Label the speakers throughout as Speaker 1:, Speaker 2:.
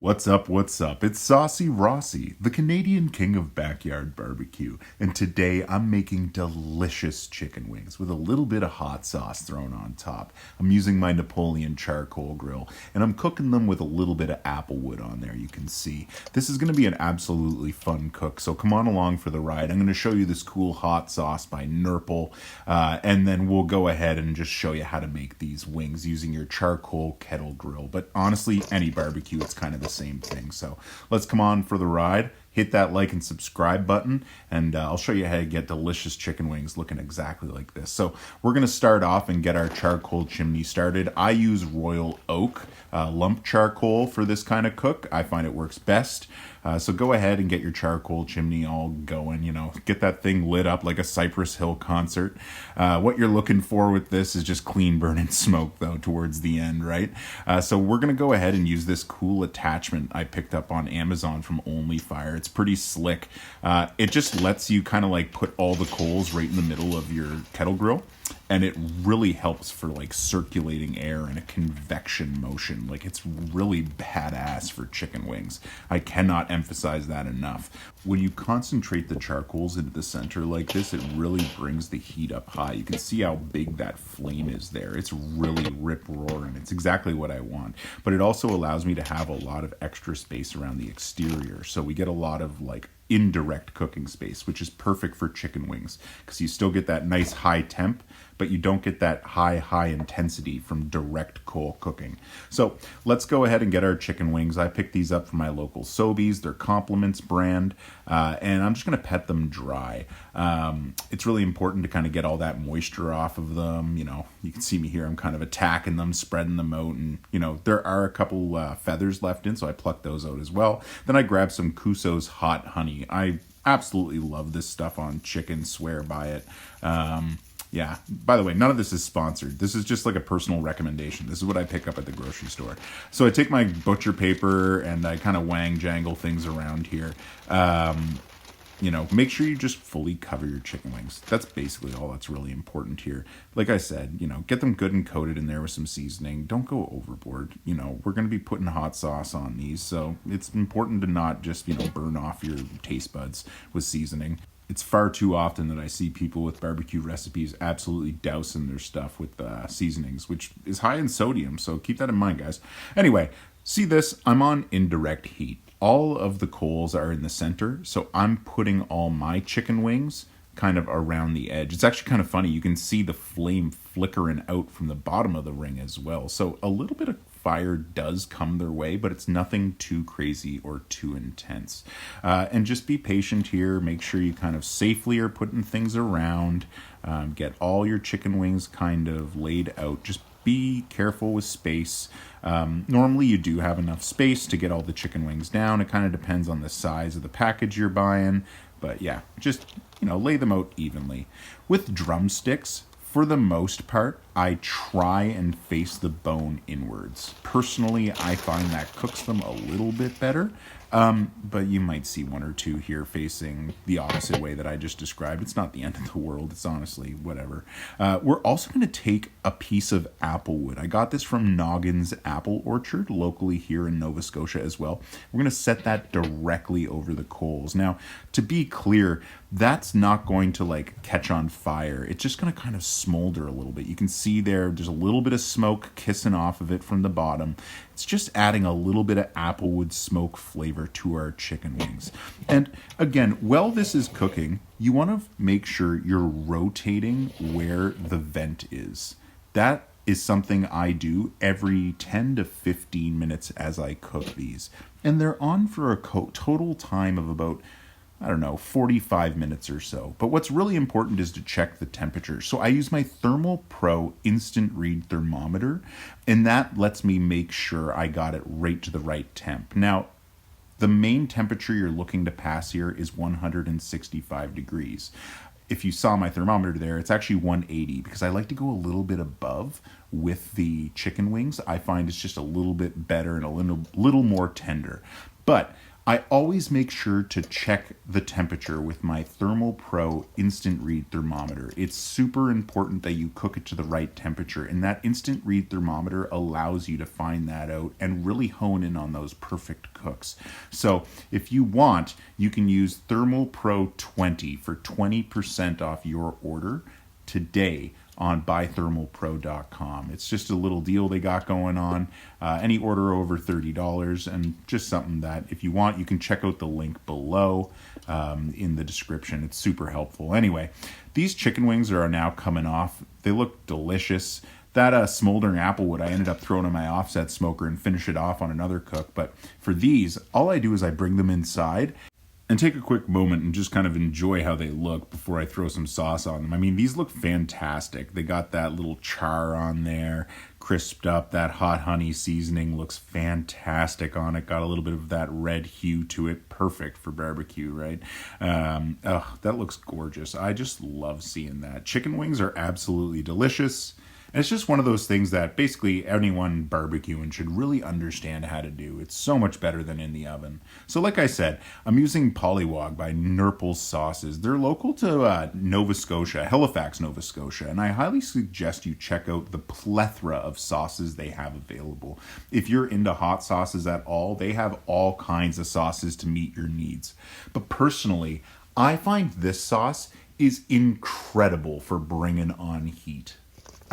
Speaker 1: What's up? What's up? It's Saucy Rossy, the Canadian king of backyard barbecue, and today I'm making delicious chicken wings with a little bit of hot sauce thrown on top. I'm using my Napoleon charcoal grill, and I'm cooking them with a little bit of applewood on there, you can see. This is going to be an absolutely fun cook, so come on along for the ride. I'm going to show you this cool hot sauce by Nurple, and then we'll go ahead and just show you how to make these wings using your charcoal kettle grill. But honestly, any barbecue, it's kind of the same thing. So let's come on for the ride. Hit that like and subscribe button, and I'll show you how to get delicious chicken wings looking exactly like this. So we're going to start off and get our charcoal chimney started. I use royal oak lump charcoal for this kind of cook. I find it works best. So go ahead and get your charcoal chimney all going, get that thing lit up like a Cypress Hill concert. What you're looking for with this is just clean burning smoke though towards the end, right? So we're going to go ahead and use this cool attachment I picked up on Amazon from Only Fire. It's pretty slick. It just lets you kind of like put all the coals right in the middle of your kettle grill. And it really helps for like circulating air and a convection motion. Like it's really badass for chicken wings. I cannot emphasize that enough. When you concentrate the charcoals into the center like this, it really brings the heat up high. You can see how big that flame is there. It's really rip roaring. It's exactly what I want. But it also allows me to have a lot of extra space around the exterior. So we get a lot of like indirect cooking space, which is perfect for chicken wings because you still get that nice high temp, but you don't get that high intensity from direct coal cooking. So let's go ahead and get our chicken wings. I picked these up from my local Sobeys. They're Compliments brand, and I'm just going to pet them dry. It's really important to kind of get all that moisture off of them. You can see me here. I'm kind of attacking them, spreading them out, and there are a couple feathers left in, so I plucked those out as well. Then I grabbed some Cuso's hot honey. I absolutely love this stuff on chicken, swear by it. Yeah, by the way, none of this is sponsored. This is just like a personal recommendation. This is what I pick up at the grocery store. So I take my butcher paper and I kind of jangle things around here. Make sure you just fully cover your chicken wings. That's basically all that's really important here. Like I said, get them good and coated in there with some seasoning. Don't go overboard. We're going to be putting hot sauce on these, so it's important to not just, burn off your taste buds with seasoning. It's far too often that I see people with barbecue recipes absolutely dousing their stuff with seasonings, which is high in sodium, so keep that in mind, guys. Anyway, see this? I'm on indirect heat. All of the coals are in the center, so I'm putting all my chicken wings kind of around the edge. It's actually kind of funny. You can see the flame flickering out from the bottom of the ring as well. So a little bit of fire does come their way, but it's nothing too crazy or too intense. And just be patient here. Make sure you kind of safely are putting things around. Get all your chicken wings kind of laid out. Just be careful with space. Normally you do have enough space to get all the chicken wings down. It kind of depends on the size of the package you're buying. But yeah, just, lay them out evenly. With drumsticks, for the most part, I try and face the bone inwards. Personally, I find that cooks them a little bit better, but you might see one or two here facing the opposite way that I just described. It's not the end of the world. It's honestly whatever. We're also going to take a piece of applewood. I got this from Noggin's Apple Orchard, locally here in Nova Scotia as well. We're going to set that directly over the coals. Now, to be clear, that's not going to catch on fire. It's just going to kind of smolder a little bit. You can see there's a little bit of smoke kissing off of it from the bottom. It's just adding a little bit of applewood smoke flavor to our chicken wings. And again, while this is cooking, you want to make sure you're rotating where the vent is. That is something I do every 10 to 15 minutes as I cook these. And they're on for a total time of about 45 minutes or so. But what's really important is to check the temperature. So I use my Thermal Pro instant read thermometer, and that lets me make sure I got it right to the right temp. Now, the main temperature you're looking to pass here is 165 degrees. If you saw my thermometer there, it's actually 180 because I like to go a little bit above with the chicken wings. I find it's just a little bit better and a little more tender. But I always make sure to check the temperature with my Thermal Pro Instant Read Thermometer. It's super important that you cook it to the right temperature, and that Instant Read Thermometer allows you to find that out and really hone in on those perfect cooks. So if you want, you can use Thermal Pro 20 for 20% off your order today on buythermalpro.com. It's just a little deal they got going on. Any order over $30, and just something that if you want, you can check out the link below in the description. It's super helpful. Anyway, these chicken wings are now coming off. They look delicious. That smoldering applewood, I ended up throwing in my offset smoker and finish it off on another cook. But for these, all I do is I bring them inside and take a quick moment and just kind of enjoy how they look before I throw some sauce on them. I mean, these look fantastic. They got that little char on there, crisped up. That hot honey seasoning looks fantastic on it. Got a little bit of that red hue to it. Perfect for barbecue, right? That looks gorgeous. I just love seeing that. Chicken wings are absolutely delicious. And it's just one of those things that basically anyone barbecuing should really understand how to do. It's so much better than in the oven. So like I said, I'm using Polywog by Nurple Sauces. They're local to Nova Scotia, Halifax, Nova Scotia, and I highly suggest you check out the plethora of sauces they have available. If you're into hot sauces at all, they have all kinds of sauces to meet your needs. But personally, I find this sauce is incredible for bringing on heat.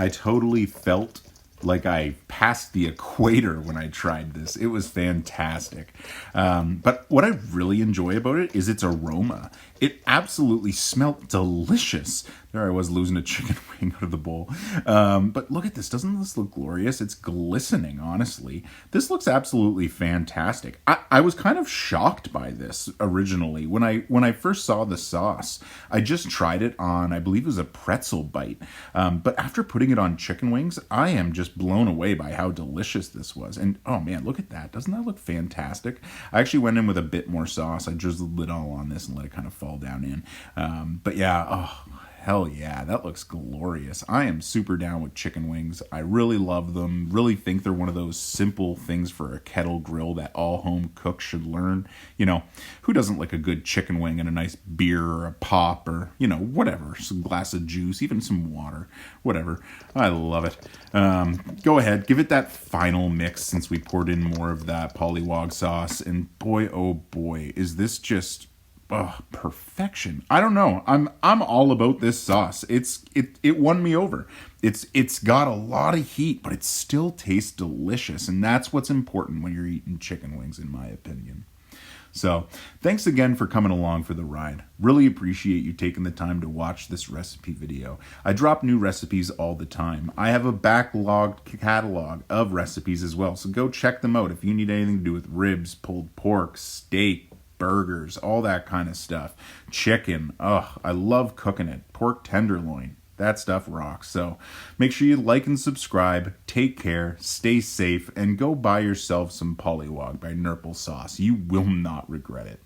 Speaker 1: I totally felt like I passed the equator when I tried this. It was fantastic. But what I really enjoy about it is its aroma. It absolutely smelled delicious. There I was losing a chicken wing out of the bowl. But look at this. Doesn't this look glorious? It's glistening, honestly. This looks absolutely fantastic. I was kind of shocked by this originally. When I first saw the sauce, I just tried it on, I believe it was a pretzel bite. But after putting it on chicken wings, I am just blown away by how delicious this was. And oh man, look at that. Doesn't that look fantastic? I actually went in with a bit more sauce. I drizzled it all on this and let it kind of fall down in. But yeah, oh, hell yeah, that looks glorious. I am super down with chicken wings. I really love them. Really think they're one of those simple things for a kettle grill that all home cooks should learn. You know, who doesn't like a good chicken wing and a nice beer or a pop or, you know, whatever, some glass of juice, even some water, whatever. I love it. Go ahead, give it that final mix since we poured in more of that Polywog sauce. And boy, oh boy, is this just perfection. I don't know. I'm all about this sauce. It won me over. It's got a lot of heat, but it still tastes delicious, and that's what's important when you're eating chicken wings, in my opinion. So, thanks again for coming along for the ride. Really appreciate you taking the time to watch this recipe video. I drop new recipes all the time. I have a backlogged catalog of recipes as well, so go check them out if you need anything to do with ribs, pulled pork, steak, burgers, all that kind of stuff. Chicken, I love cooking it. Pork tenderloin, that stuff rocks. So make sure you like and subscribe. Take care, stay safe, and go buy yourself some Polywog by Nurple Sauce. You will not regret it.